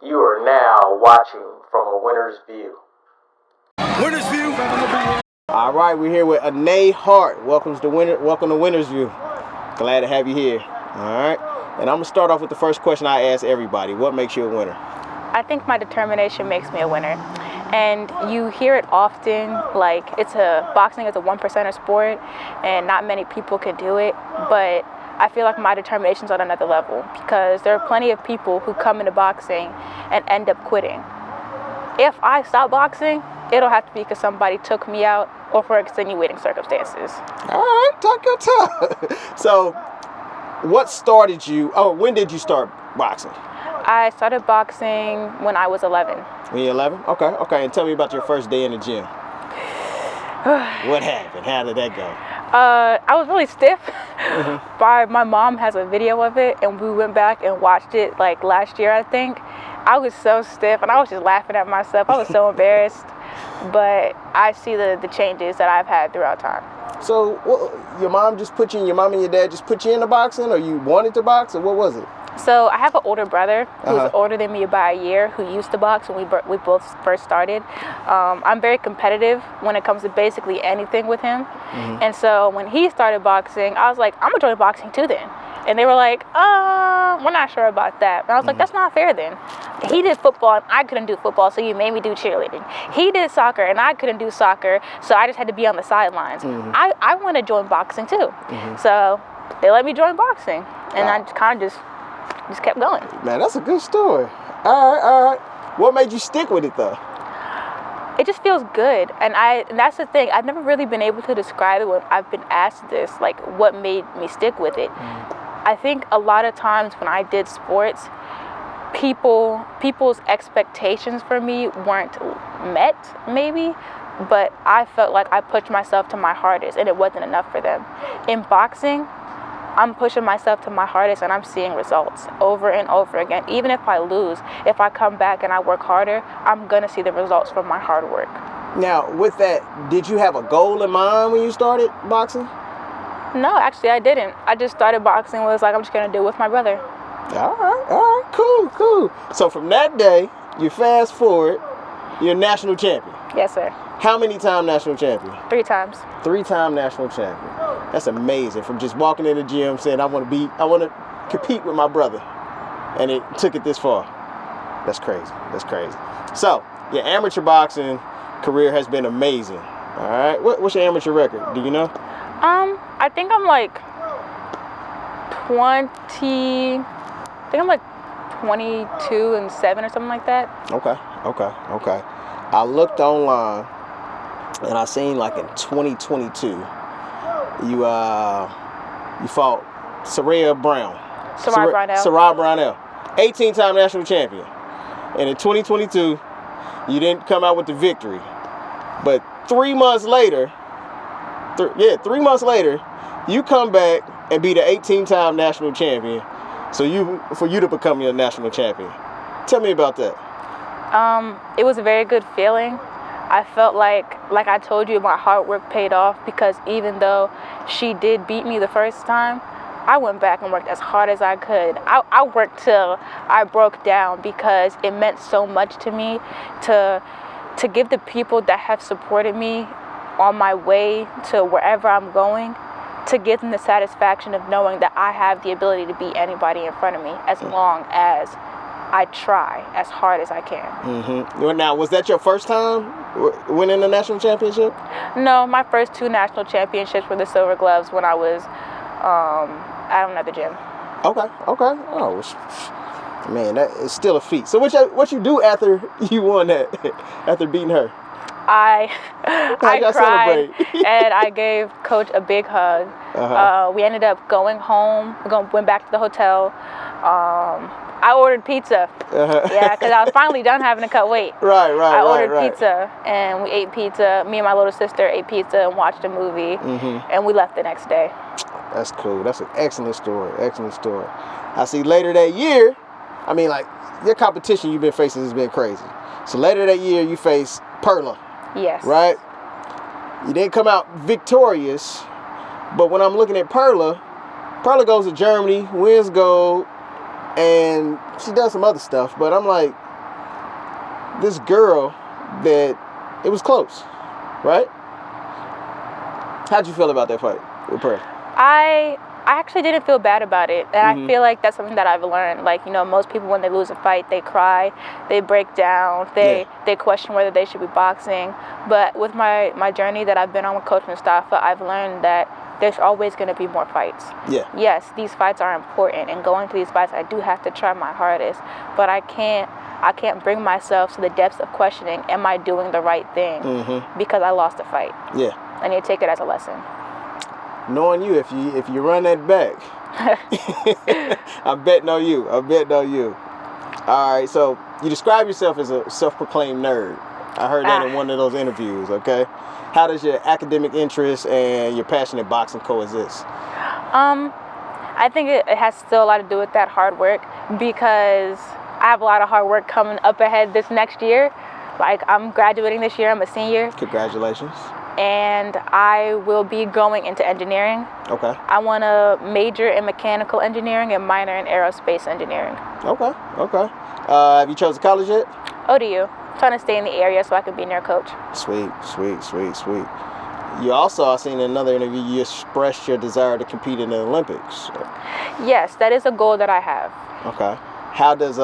You are now watching from a winner's view. Wnnrsview. All right, we're here with Ayhnae Harte. Welcome to Wnnrsview. Glad to have you here. All right, and I'm gonna start off with the first question I ask everybody: what makes you a winner? I think my determination makes me a winner. And you hear it often, like boxing is a 1% sport and not many people can do it, but I feel like my determination's on another level because there are plenty of people who come into boxing and end up quitting. If I stop boxing, it'll have to be because somebody took me out or for extenuating circumstances. All right, talk your talk. So, what started you? Oh, when did you start boxing? I started boxing when I was 11. When you're 11? Okay. And tell me about your first day in the gym. What happened? How did that go? I was really stiff. My mom has a video of it, and we went back and watched it like last year, I think. I was so stiff, and I was just laughing at myself. I was so embarrassed. But I see the changes that I've had throughout time. So, your mom and your dad just put you into boxing, or you wanted to box, or what was it? So I have an older brother who's older than me by a year who used to box when we both first started. I'm very competitive when it comes to basically anything with him. And so when he started boxing, I was like, I'm gonna join boxing too then. And they were like, we're not sure about that. And I was like, that's not fair then. He did football and I couldn't do football, so you made me do cheerleading. He did soccer and I couldn't do soccer, so I just had to be on the sidelines. I want to join boxing too. So they let me join boxing, and I kind of just kept going. Man, that's a good story. All right. What made you stick with it though? It just feels good, and that's the thing. I've never really been able to describe it when I've been asked this, like what made me stick with it. I think a lot of times when I did sports, people's expectations for me weren't met, maybe, but I felt like I pushed myself to my hardest, and it wasn't enough for them. In boxing, I'm pushing myself to my hardest and I'm seeing results over and over again. Even if I lose, if I come back and I work harder, I'm going to see the results from my hard work. Now, with that, did you have a goal in mind when you started boxing? No, actually I didn't. I just started boxing was like, I'm just going to do it with my brother. All right, cool. So from that day, you fast forward, you're a national champion. Yes, sir. How many time national champion? 3 times. 3-time national champion. That's amazing. From just walking in the gym saying I want to compete with my brother, and it took it this far. That's crazy. So your amateur boxing career has been amazing. All right. What's your amateur record? Do you know? I think I'm like 22-7 or something like that. Okay. I looked online and I seen like in 2022 you fought Saraya Brownell, 18-time national champion. And in 2022 you didn't come out with the victory. But 3 months later, you come back and be the 18-time national champion. So for you to become your national champion. Tell me about that. It was a very good feeling. I felt like I told you, my hard work paid off because even though she did beat me the first time, I went back and worked as hard as I could. I worked till I broke down because it meant so much to me to give the people that have supported me on my way to wherever I'm going, to give them the satisfaction of knowing that I have the ability to beat anybody in front of me as long as I try as hard as I can. Now, was that your first time winning a national championship? No, my first 2 national championships were the Silver Gloves when I was at another gym. Okay. Oh, man, that is still a feat. So what you do after you won that, after beating her? I cried celebrate? And I gave Coach a big hug. We ended up going home. Went back to the hotel. I ordered pizza. Yeah, because I was finally done having to cut weight. Right. I ordered pizza, and we ate pizza. Me and my little sister ate pizza and watched a movie, and we left the next day. That's cool. That's an excellent story. I see later that year, I mean, like, your competition you've been facing has been crazy. So later that year, you face Perla. Yes. Right? You didn't come out victorious, but when I'm looking at Perla goes to Germany, wins gold, and she does some other stuff, but I'm like, this girl that it was close, right? How'd you feel about that fight with her? I actually didn't feel bad about it, and I feel like that's something that I've learned. Like, you know, most people when they lose a fight, they cry, they break down, they question whether they should be boxing. But with my journey that I've been on with Coach Mustafa, I've learned that there's always going to be more fights. Yeah. Yes, these fights are important, and going to these fights, I do have to try my hardest, but I can't bring myself to the depths of questioning, am I doing the right thing? Because I lost a fight. Yeah. I need to take it as a lesson. Knowing you, if you run that back, I'm betting on you. I'm betting on you. All right, so you describe yourself as a self-proclaimed nerd. I heard that in one of those interviews, okay? How does your academic interest and your passion in boxing coexist? I think it has still a lot to do with that hard work, because I have a lot of hard work coming up ahead this next year. Like, I'm graduating this year, I'm a senior. Congratulations. And I will be going into engineering. Okay. I want to major in mechanical engineering and minor in aerospace engineering. Okay. Have you chosen college yet? ODU. I'm trying to stay in the area so I can be near coach. Sweet. You also, I seen in another interview, you expressed your desire to compete in the Olympics. Yes, that is a goal that I have. Okay. How does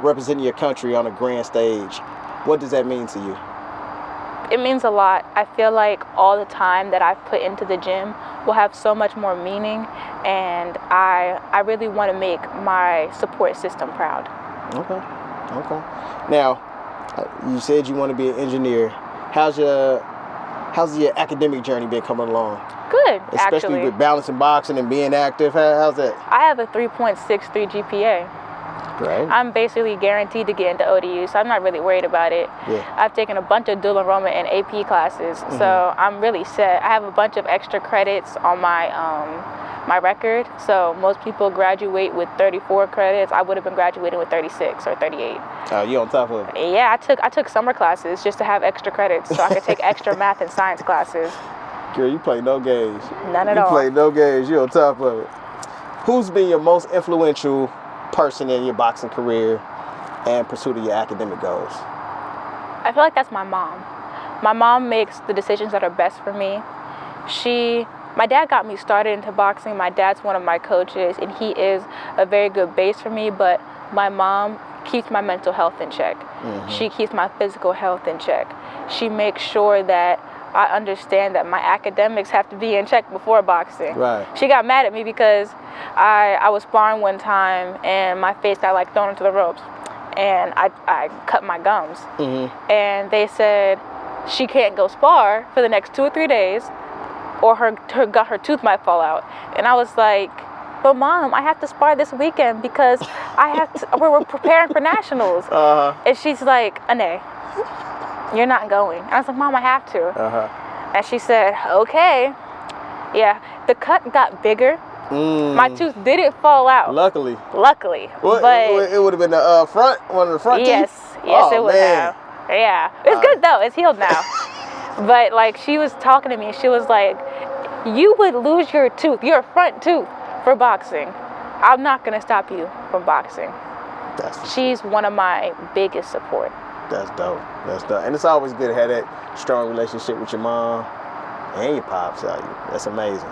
representing your country on a grand stage, what does that mean to you? It means a lot. I feel like all the time that I've put into the gym will have so much more meaning, and I really want to make my support system proud. Okay. Now, you said you want to be an engineer. How's your academic journey been coming along? Good, Especially actually. with balancing boxing and being active. How's that? I have a 3.63 GPA. Great. I'm basically guaranteed to get into ODU, so I'm not really worried about it. Yeah. I've taken a bunch of dual enrollment and AP classes, so I'm really set. I have a bunch of extra credits on my my record, so most people graduate with 34 credits. I would have been graduating with 36 or 38. You on top of it? Yeah, I took summer classes just to have extra credits, so I could take extra math and science classes. Girl, you play no games. None at all. You play no games. You on top of it. Who's been your most influential person in your boxing career and pursuit of your academic goals? I feel like that's my mom. My mom makes the decisions that are best for me. My dad got me started into boxing. My dad's one of my coaches, and he is a very good base for me, but my mom keeps my mental health in check. She keeps my physical health in check. She makes sure that I understand that my academics have to be in check before boxing. Right. She got mad at me because I was sparring one time and my face got like thrown into the ropes, and I cut my gums. And they said she can't go spar for the next 2 or 3 days, or her tooth might fall out. And I was like, but Mom, I have to spar this weekend because we're preparing for nationals. And she's like, Ayhnae, you're not going. And I was like, Mom, I have to. And she said, okay. Yeah, the cut got bigger. My tooth didn't fall out. Luckily. What? But it would have been the front, one of the front teeth? Yes, it would have. Yeah, it's good though. It's healed now. But like, she was talking to me, she was like, you would lose your tooth, your front tooth, for boxing. I'm not gonna stop you from boxing. She's one of my biggest support. That's dope. And it's always good to have that strong relationship with your mom and your pops. That's amazing.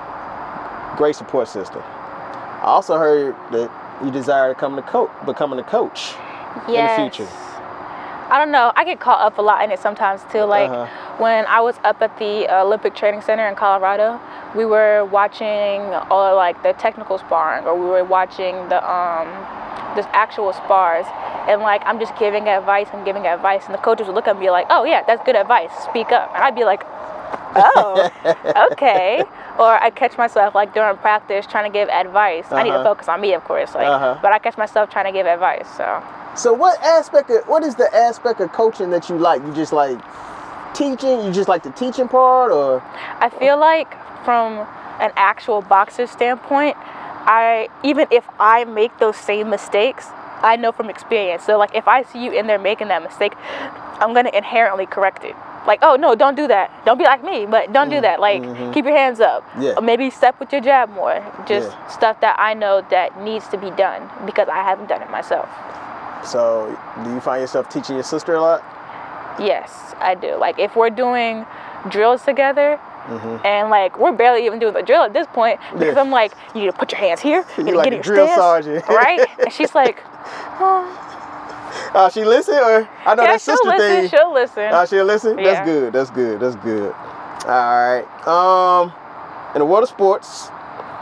Great support system. I also heard that you desire to becoming a coach in the future. I don't know. I get caught up a lot in it sometimes too. Like when I was up at the Olympic Training Center in Colorado, we were watching all like the technical sparring, or we were watching the actual spars, and like I'm just giving advice, and the coaches would look at me like, oh yeah, that's good advice, speak up. And I'd be like, oh, okay. Or I catch myself like during practice trying to give advice. I need to focus on me, of course, but I catch myself trying to give advice. So what is the aspect of coaching that you like? You just like teaching? You just like the teaching part, or? I feel like from an actual boxer standpoint, even if I make those same mistakes, I know from experience. So like if I see you in there making that mistake, I'm gonna inherently correct it. Like, oh no, don't do that. Don't be like me, but don't do that. Like, keep your hands up. Yeah. Or maybe step with your jab more. Just stuff that I know that needs to be done because I haven't done it myself. So, do you find yourself teaching your sister a lot? Yes, I do. Like if we're doing drills together, Mm-hmm. and like we're barely even doing the drill at this point because Yeah. I'm like, you need to put your hands here, you need to like get a your drill stance, sergeant. right? And she's like, oh. She listen, or I know Yeah, that sister she'll listen. thing. She'll listen. She'll listen. Yeah. That's good. That's good. That's good. All right. In the world of sports,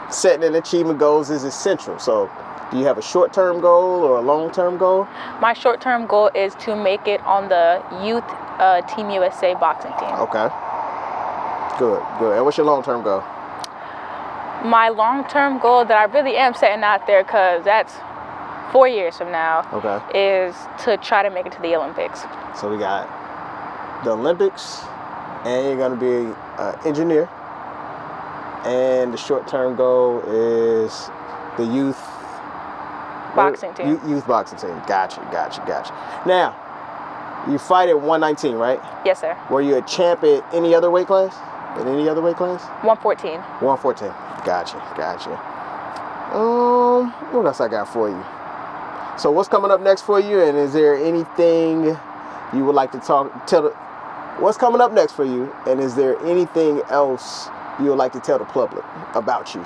setting and achieving goals is essential. So, do you have a short-term goal or a long-term goal? My short-term goal is to make it on the youth Team USA boxing team. Okay. Good. Good. And what's your long-term goal? My long-term goal that I really am setting out there, because that's 4 years from now, Okay. is to try to make it to the Olympics. So we got the Olympics, and you're gonna be an engineer. And the short-term goal is the youth Boxing team. Youth boxing team. Gotcha. Now, you fight at 119, right? Yes, sir. Were you a champ at any other weight class? 114. 114. Gotcha. What else I got for you? So what's coming up next for you, and is there anything you would like to what's coming up next for you, and is there anything else you would like to tell the public about you?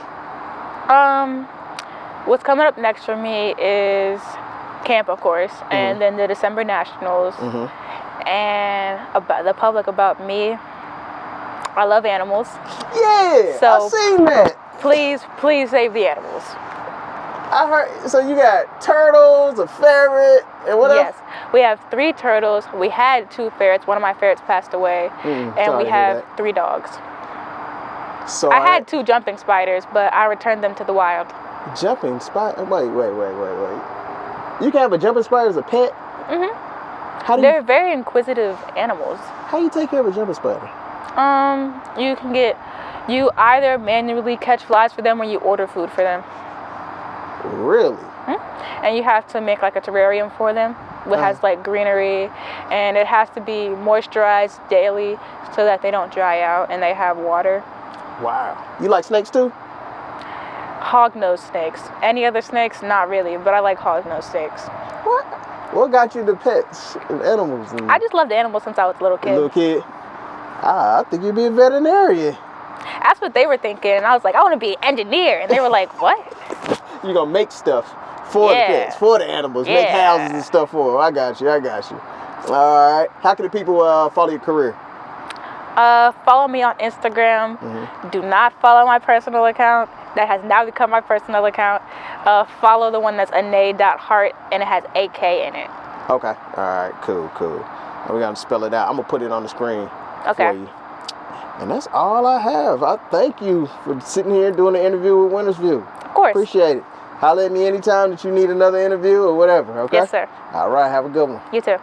What's coming up next for me is camp, of course, and then the December Nationals, and about the public about me. I love animals. Yeah, So, I seen that. Please save the animals. I heard. So you got turtles, a ferret, and what Yes, else? we have 3 turtles. We had 2 ferrets. One of my ferrets passed away, and sorry we to hear have that. 3 dogs. So I had 2 jumping spiders, but I returned them to the wild. jumping spider. Wait. You can have a jumping spider as a pet. How do They're very inquisitive animals. How you take care of a jumping spider? You either manually catch flies for them or you order food for them. Really? And you have to make like a terrarium for them. It has like greenery, and it has to be moisturized daily so that they don't dry out and they have water. Wow. You like snakes too? Hognose snakes. Any other snakes? Not really, but I like hognose snakes. What? What got you to pets and animals? I just loved animals since I was a little kid. Little kid. I think you'd be a veterinarian. That's what they were thinking. And I was like, I want to be an engineer. And they were like, what? You're gonna make stuff for the pets, for the animals, make houses and stuff for them. I got you. All right. How can the people follow your career? Follow me on Instagram. Do not follow my personal account. That has now become my personal account. Follow the one that's Ayhnae.Harte, and it has AK in it. Okay. All right. Cool. And we're gonna spell it out. I'm gonna put it on the screen for you. And that's all I have. I thank you for sitting here doing the interview with Wnnrsview. Of course. Appreciate it. Holler at me anytime that you need another interview or whatever, okay? Yes, sir. All right, have a good one. You too.